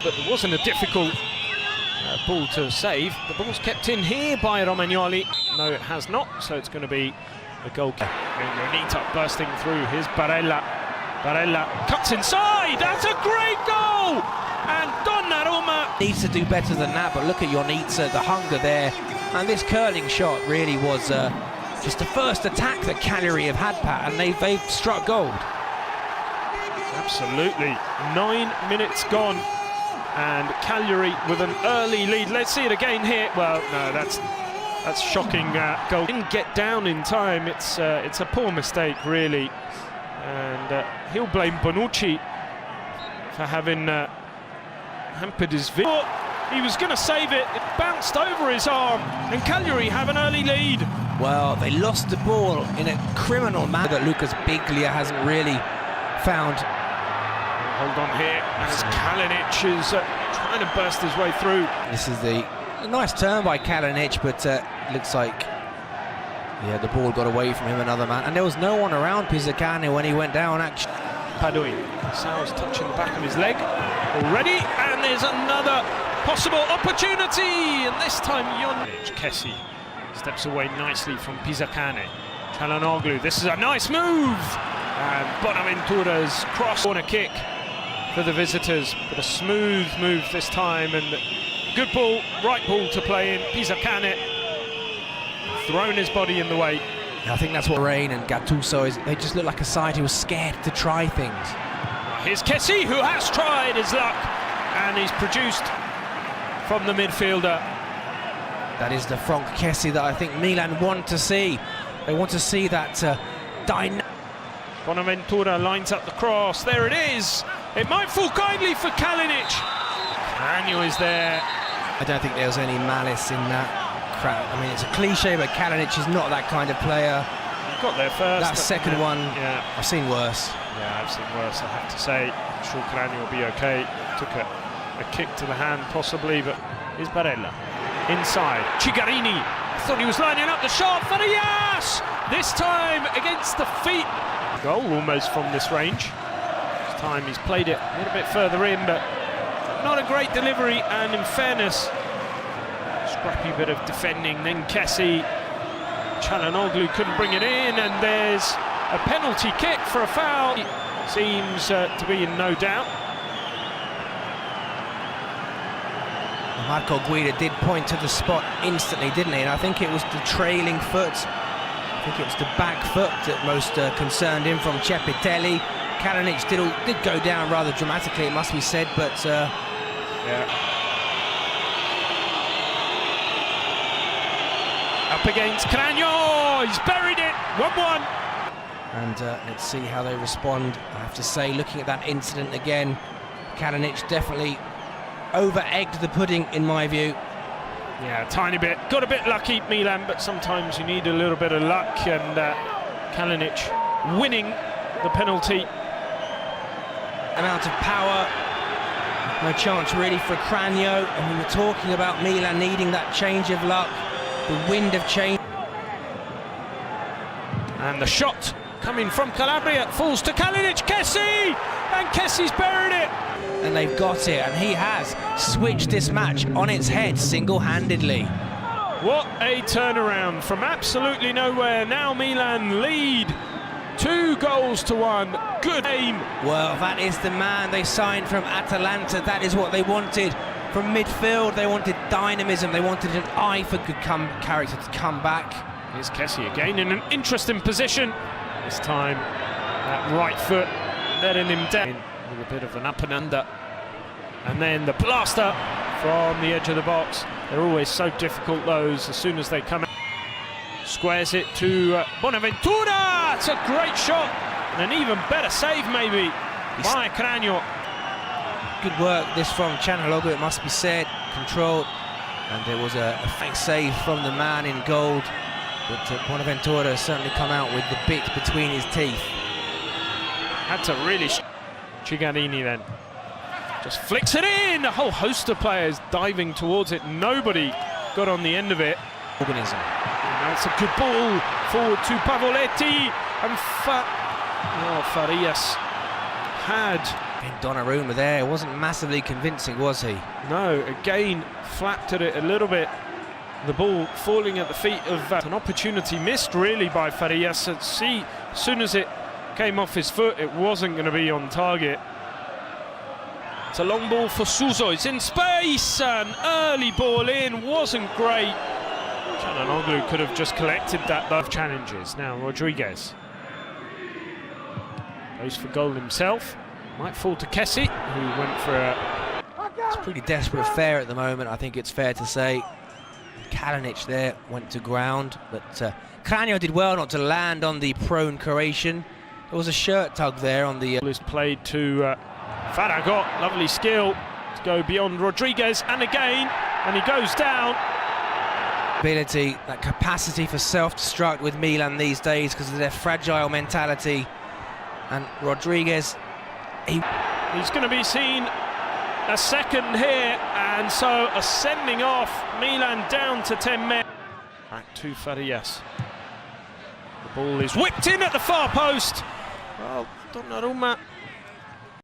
But it wasn't a difficult ball to save. The ball's kept in here by Romagnoli. No, it has not, so it's going to be a goal. Renita bursting through. Here's Barella. Barella cuts inside. That's a great goal! And Donnarumma needs to do better than that, but look at Jonita, the hunger there. And this curling shot really was just the first attack that Cagliari have had, Pat, and they've struck gold. Absolutely. 9 minutes gone. And Cagliari with an early lead. Let's see it again here. Well, no, that's shocking goal. Didn't get down in time. It's a poor mistake, really. And he'll blame Bonucci for having hampered his vision. He was going to save it. It bounced over his arm, and Cagliari have an early lead. Well, they lost the ball in a criminal manner that Lucas Biglia hasn't really found. Hold on here as Kalinic is trying to burst his way through. This is a nice turn by Kalinic, but looks like the ball got away from him, another man, and there was no one around Pisacane when he went down. Actually, Paduin, Sal's touching the back of his leg already, and there's another possible opportunity, and this time Kessi steps away nicely from Pisacane. Çalhanoğlu, this is a nice move, and Bonaventura's cross corner kick for the visitors, but a smooth move this time, and good ball, right ball to play in. Pisacane thrown his body in the way. I think that's what Rain and Gattuso is. They just look like a side who was scared to try things. Here's Kessi, who has tried his luck, and he's produced from the midfielder. That is the Franck Kessi that I think Milan want to see. They want to see that dynamic. Bonaventura lines up the cross. There it is. It might fall kindly for Kalinic. Caranio is there. I don't think there was any malice in that crowd. I mean, it's a cliche, but Kalinic is not that kind of player. He got there first. That second one, yeah, I've seen worse. Yeah, I've seen worse, I have to say. I'm sure Caranio will be okay. Took a kick to the hand, possibly, but here's Barella. Inside. Cigarini. I thought he was lining up the shot. Farias! This time against the feet. Goal almost from this range. This time he's played it a little bit further in, but not a great delivery, and in fairness, scrappy bit of defending. Then Kessi. Çalhanoğlu couldn't bring it in, and there's a penalty kick for a foul. Seems to be in no doubt. Marco Guida did point to the spot instantly, didn't he? And I think it was the trailing foot. I think it was the back foot that most concerned him from Cepitelli. Kalinic did go down rather dramatically, it must be said, but yeah. Up against Caranio, he's buried it, 1-1. And let's see how they respond. I have to say, looking at that incident again, Kalinic definitely over-egged the pudding, in my view. Yeah, a tiny bit. Got a bit lucky, Milan, but sometimes you need a little bit of luck, and Kalinic winning the penalty. Amount of power, no chance really for Caranio, and we were talking about Milan needing that change of luck, the wind of change. And the shot coming from Calabria falls to Kalinic. Kessi! And Kessi's buried it! And they've got it, and he has switched this match on its head single-handedly. What a turnaround from absolutely nowhere. Now Milan lead 2-1. Good aim. Well, that is the man they signed from Atalanta. That is what they wanted from midfield. They wanted dynamism. They wanted an eye for good character to come back. Here's Kessi again in an interesting position. This time, that right foot letting him down with a bit of an up and under. And then the blaster from the edge of the box. They're always so difficult, those, as soon as they come out. Squares it to Bonaventura. It's a great shot. And an even better save, maybe, by Caranio. Good work, this from Çalhanoğlu, it must be said. Controlled. And there was a fake save from the man in gold. But Bonaventura certainly come out with the bit between his teeth. Had to really... Cigarini then just flicks it in. A whole host of players diving towards it. Nobody got on the end of it. Organism. That's a good ball forward to Pavoletti, and Farias had Again, Donnarumma there, wasn't massively convincing, was he? No, again, flapped at it a little bit. The ball falling at the feet of an opportunity missed really by Farias. See, as soon as it came off his foot, it wasn't going to be on target. It's a long ball for Suso. It's in space. An early ball in, wasn't great. Çalhanoğlu could have just collected that. Love challenges. Now Rodriguez goes for goal himself. Might fall to Kessie, who went for a... It's a pretty desperate affair at the moment, I think it's fair to say. Kalinic there went to ground, but Kranjo did well not to land on the prone Croatian. There was a shirt tug there on the... Is played to Faragot, lovely skill to go beyond Rodriguez, and again, and he goes down. Ability, that capacity for self-destruct with Milan these days because of their fragile mentality. And Rodriguez, he's going to be seen a second here, and so a sending off. Milan down to 10 men. Back to Farias. The ball is whipped in at the far post. Well, Donnarumma